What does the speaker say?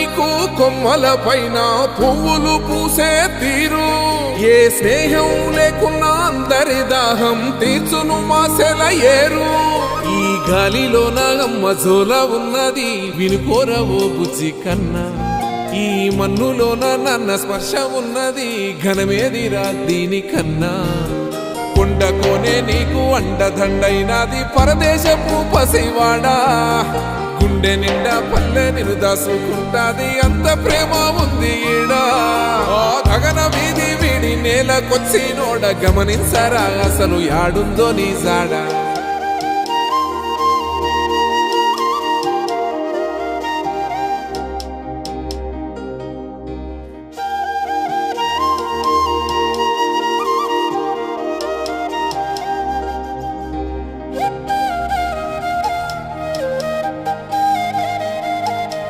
నీకు కొమ్మల పైన పువ్వులు పూసే తీరు ఏ స్నేహం లేకున్నా అందరి దాహం తీర్చును మాసెల ఏరు ఈ గాలిలోన మజోల ఉన్నది వినుకోరవో బుజ్జి కన్నా ఈ మన్నులోన నన్న స్పర్శ ఉన్నది ఘనమేదిరా దీనికన్నా కొండకోనే నీకు అండదండైనది పరదేశపు పసివాడా గుండె నిండా పల్లె నిన్ను దాసుకుంటాది అంత ప్రేమ ఉంది ఈడా గగన వీధి వీడి నేలకొచ్చినోడ గమనించరా అసలు యాడుందో నీ జాడా